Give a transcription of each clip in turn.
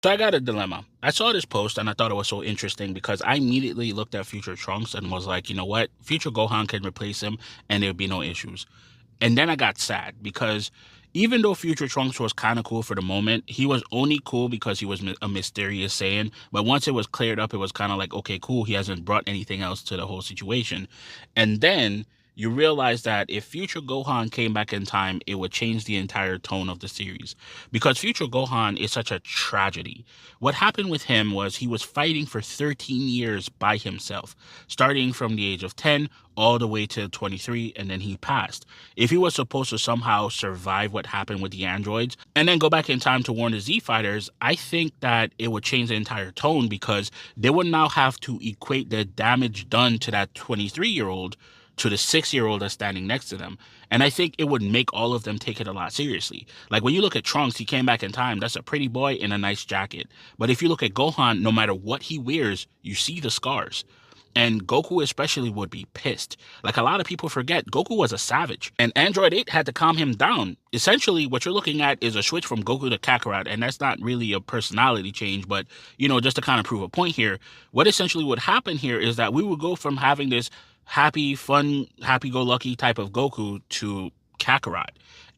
So I got a dilemma. I saw this post and I thought it was so interesting because I immediately looked at Future Trunks and was like, you know what? Future Gohan can replace him and there'd be no issues. And then I got sad because even though Future Trunks was kind of cool for the moment, he was only cool because he was a mysterious Saiyan. But once it was cleared up, it was kind of like, okay, cool. He hasn't brought anything else to the whole situation. And then you realize that if Future Gohan came back in time, it would change the entire tone of the series. Because Future Gohan is such a tragedy. What happened with him was he was fighting for 13 years by himself, starting from the age of 10 all the way to 23, and then he passed. If he was supposed to somehow survive what happened with the androids and then go back in time to warn the Z Fighters, I think that it would change the entire tone because they would now have to equate the damage done to that 23-year-old to the 6-year-old that's standing next to them. And I think it would make all of them take it a lot seriously. Like when you look at Trunks, he came back in time. That's a pretty boy in a nice jacket. But if you look at Gohan, no matter what he wears, you see the scars. And Goku especially would be pissed. Like a lot of people forget, Goku was a savage. And Android 8 had to calm him down. Essentially, what you're looking at is a switch from Goku to Kakarot, and that's not really a personality change, but, just to kind of prove a point here, what essentially would happen here is that we would go from having this happy, fun, happy-go-lucky type of Goku to Kakarot.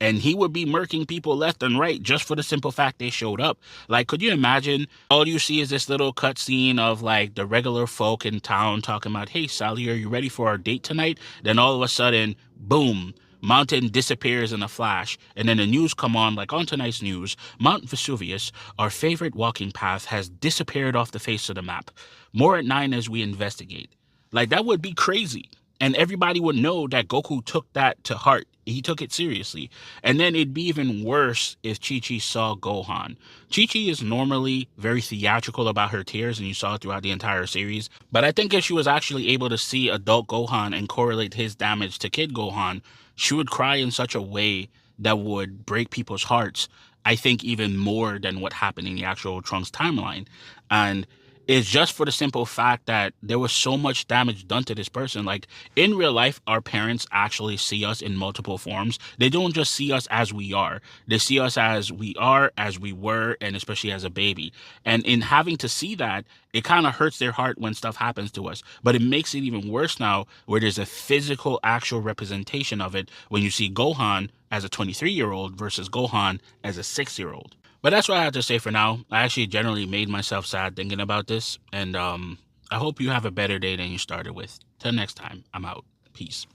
And he would be murking people left and right just for the simple fact they showed up. Like, could you imagine all you see is this little cutscene of like the regular folk in town talking about, hey, Sally, are you ready for our date tonight? Then all of a sudden, boom, mountain disappears in a flash. And then the news come on like on tonight's news, Mount Vesuvius, our favorite walking path, has disappeared off the face of the map. More at 9 as we investigate. Like, that would be crazy. And everybody would know that Goku took that to heart. He took it seriously. And then it'd be even worse if Chi-Chi saw Gohan. Chi-Chi is normally very theatrical about her tears, and you saw it throughout the entire series. But I think if she was actually able to see adult Gohan and correlate his damage to kid Gohan, she would cry in such a way that would break people's hearts. I think even more than what happened in the actual Trunks timeline. And it's just for the simple fact that there was so much damage done to this person. Like in real life, our parents actually see us in multiple forms. They don't just see us as we are. They see us as we are, as we were, and especially as a baby. And in having to see that, it kind of hurts their heart when stuff happens to us. But it makes it even worse now where there's a physical, actual representation of it when you see Gohan as a 23-year-old versus Gohan as a 6-year-old. But that's what I have to say for now. I actually generally made myself sad thinking about this, and I hope you have a better day than you started with. Till next time, I'm out. Peace.